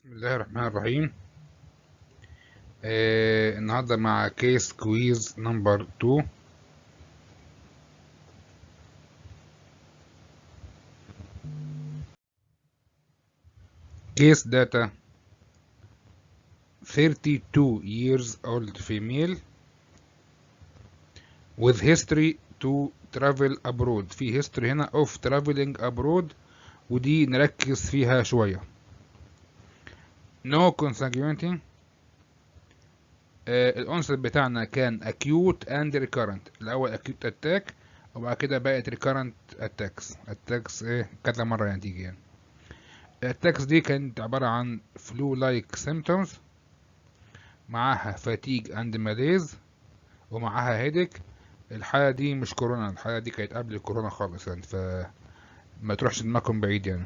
بسم الله الرحمن الرحيم. النهارده مع كيس كويز نمبر 2. كيس داتا 32 years old female with history to travel abroad. في history هنا of traveling abroad، ودي نركز فيها شوية. no consanguinity. الأنسر بتاعنا كان acute and recurrent. الأول acute attack وبعد كده بقت recurrent attacks كذا مرة يعني تيجي يعني. الاتاكس دي كانت عبارة عن flu like symptoms، معاها fatigue and malaise، ومعاها headache. الحالة دي مش كورونا، الحالة دي كانت قبل الكورونا خالص يعني، فما تروحش دماغكم بعيد يعني.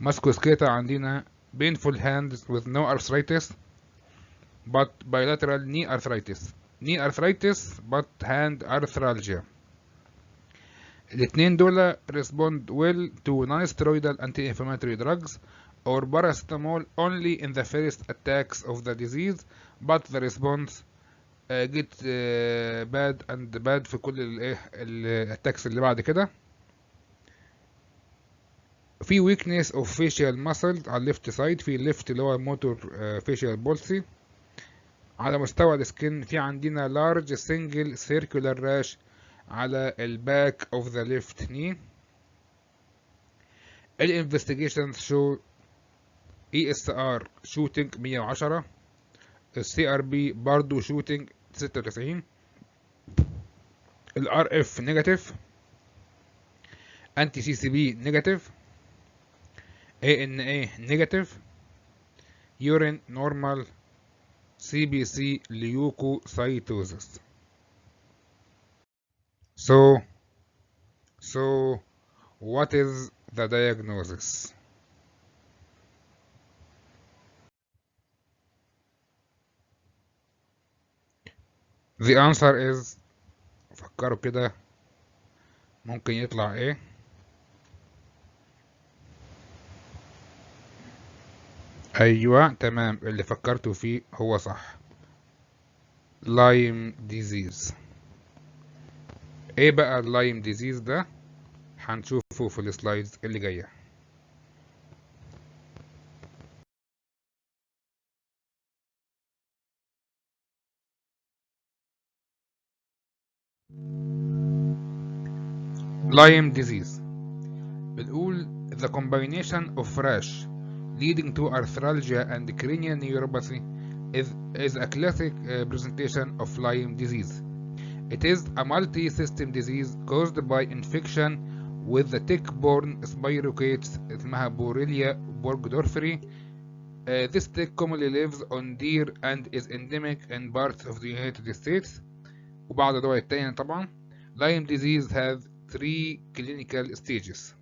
ماسكوسكيتا عندنا painful hands with no arthritis but bilateral knee arthritis but hand arthralgia. الاتنين دول respond well to non-steroidal anti-inflammatory drugs or paracetamol only in the first attacks of the disease, but the response get bad في كل الاتاكس اللي بعد كده. في weakness of facial muscles على left side، في left اللي هو motor facial palsy. على مستوى السكن في عندنا large single circular rash على الباك of the left knee. الانفستيجيشنز شو ESR shooting 110، الCRB برضو shooting 96، الRF نيجاتيف، انتي CCB نيجاتيف، ANA نيجاتيف، urine normal، CBC leukocytosis. So what is the diagnosis? The answer is، فكروا كده ممكن يطلع ايه؟ ايوه تمام، اللي فكرتوا فيه هو صح، لايم ديزيز. ايه بقى اللايم ديزيز ده؟ هنشوفه في السلايدز اللي جايه. لايم ديزيز بنقول the combination of rash leading to arthralgia and cranial neuropathy is a classic presentation of Lyme disease. It is a multi-system disease caused by infection with the tick-borne spirochetes اسمها Borrelia burgdorferi. This tick commonly lives on deer and is endemic in parts of the United States وبعض الدول التانية طبعا. Lyme disease has 3 clinical stages.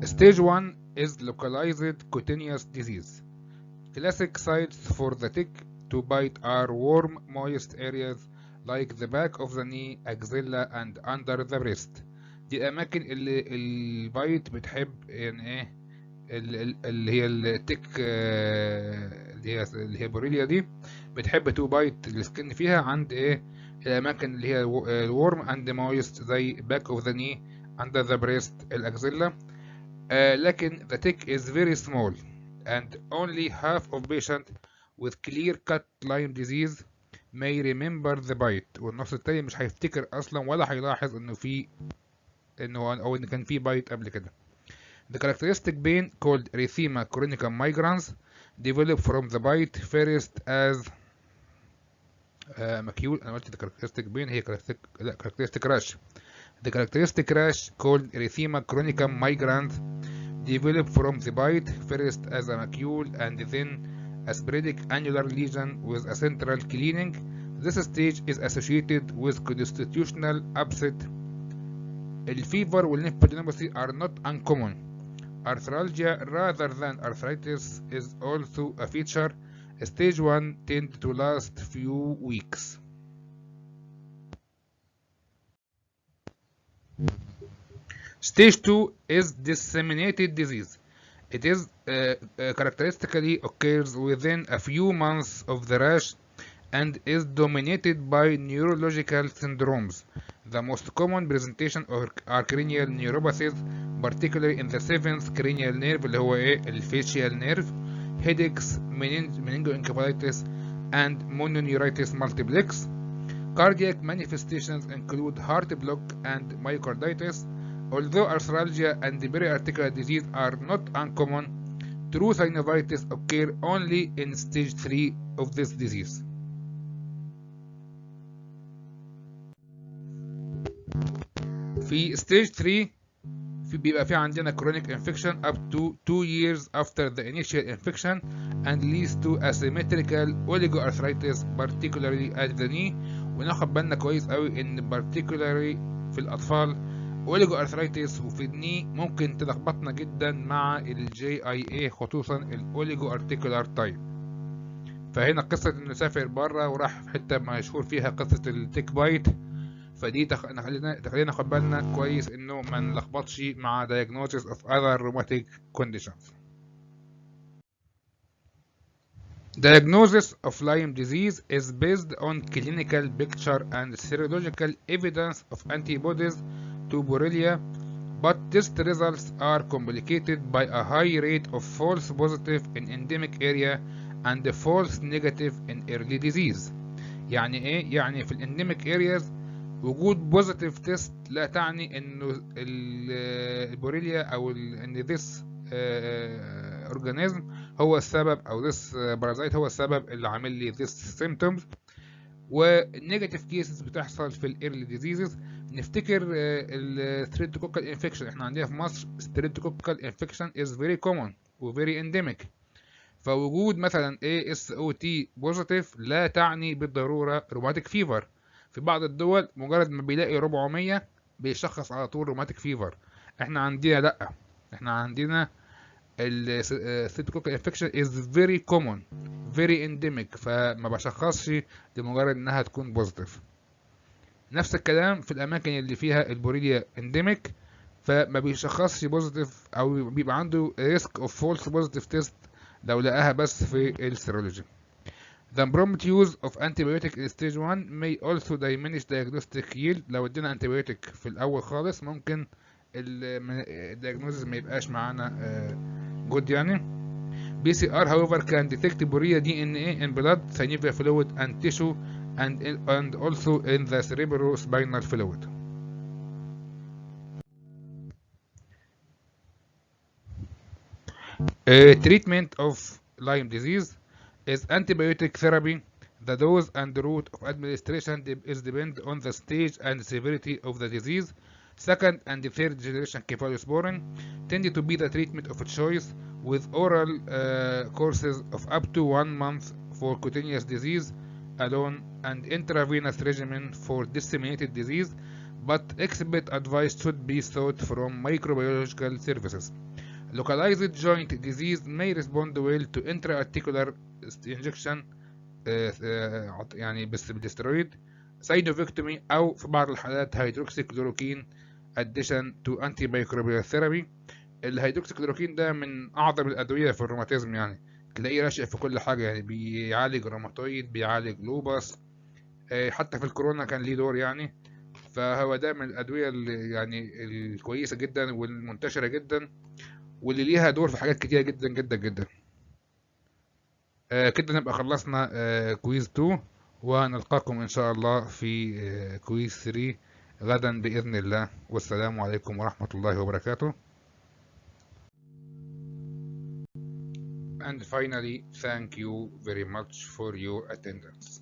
Stage 1 is localized cutaneous disease. Classic sites for the tick to bite are warm, moist areas like the back of the knee, axilla, and under the breast. دي الأماكن اللي البايت بتحب يعني إيه، اللي هي التك اللي هي بوريليا دي بتحب تو بايت السكن فيها عند إيه الأماكن اللي هي الورم and moist زي back of the knee, under the breast، الأكزيلا. لكن the tick is very small and only half of patient with clear-cut Lyme disease may remember the bite، والنص التاني مش هيفتكر اصلا ولا هيلاحظ ان كان في بايت قبل كده. The characteristic pain called erythema chronica migrans develop from the bite first as acute. انا قلت the characteristic pain هي characteristic rash. The characteristic rash called erythema chronica migrans develop from the bite first as a macule and then a sporadic annular lesion with a central cleaning. This stage is associated with constitutional upset. الفيفر والlymphadenopathy are not uncommon. Arthralgia rather than arthritis is also a feature. Stage 1 tend to last few weeks. Stage 2 is disseminated disease. It is characteristically occurs within a few months of the rash and is dominated by neurological syndromes. The most common presentation are cranial neuropathies, particularly in the seventh cranial nerve اللي هو ايه الفيشيال nerve, headaches, meningoencephalitis, and mononeuritis multiplex. Cardiac manifestations include heart block and myocarditis. Although arthralgia and periarticular disease are not uncommon, true synovitis occur only in stage 3 of this disease. في stage 3 بيبقى في عندنا chronic infection up to 2 years after the initial infection and leads to asymmetrical oligoarthritis particularly at the knee. وناخد بالنا كويس قوي ان particularly في الاطفال oligoarthritis وفي الني ممكن تلخبطنا جدا مع الجي اي اي خصوصا الاوليجوارتيكولار تايب. فهنا قصة انه سافر بره وراح في حتة مشهور فيها قصة التيك بايت، فدي تخلينا ناخد بالنا كويس انه ما نلخبطش مع diagnosis of other rheumatic conditions. Diagnosis of Lyme disease is based on clinical picture and serological evidence of antibodies to Borrelia, but test results are complicated by a high rate of false positive in endemic area and false negative in early disease. يعني ايه؟ يعني في الانديميك areas وجود بوزيتيف تيست لا تعني انه البوريليا او ان this organism هو السبب او this parasite هو السبب اللي عامل لي this symptoms. والنيجاتيف كيسز بتحصل في الايرلي ديزيزز. نفتكر الستريبتوكوكال انفكشن، احنا عندنا في مصر ستريبتوكوكال انفكشن از فيري كومون وفيري انديميك، فوجود مثلا ASOT بوزيتيف لا تعني بالضروره روماتيك فيفر. في بعض الدول مجرد ما بيلاقي 400 بيشخص على طول روماتيك فيفر. احنا عندنا لا، احنا عندنا الستريبتوكوكال انفكشن از فيري كومون فيري انديميك، فما بشخصش لمجرد انها تكون بوزيتيف. نفس الكلام في الاماكن اللي فيها البوريليا انديميك، فما بيشخصش بوزيتيف او بيبقى عنده ريسك اوف فولس بوزيتيف تيست لو لقاها بس في السيرولوجي. The prompt use of antibiotic in stage 1 may also diminish diagnostic yield. لو ادينا antibiotic في الاول خالص ممكن الدياجنوزز ما يبقاش معانا جود يعني. PCR however can detect Borrelia DNA in blood, synovial fluid and tissue and also in the cerebrospinal fluid. Treatment of Lyme disease is antibiotic therapy. The dose and the route of administration is depend on the stage and severity of the disease. Second and third generation cephalosporin tend to be the treatment of choice, with oral courses of up to 1 month for cutaneous disease alone and intravenous regimen for disseminated disease, but expert advice should be sought from microbiological services. Localized joint disease may respond well to intra-articular injection يعني بالسترويد ساينوفيكتومي او في بعض الحالات هيدروكسيكلوروكين addition to antimicrobial therapy. الهيدروكسيكلوروكين ده من اعظم الادويه في الروماتيزم، يعني تلاقيه راشق في كل حاجه، يعني بيعالج روماتويد بيعالج لوباس، حتى في الكورونا كان ليه دور يعني. فهو ده من الادويه اللي يعني الكويسه جدا والمنتشره جدا واللي ليها دور في حاجات كتيره جدا جدا جدا. كده نبقى خلصنا كويز 2، ونلقاكم إن شاء الله في كويز 3 غدا بإذن الله. والسلام عليكم ورحمة الله وبركاته. And finally, thank you very much for your attendance.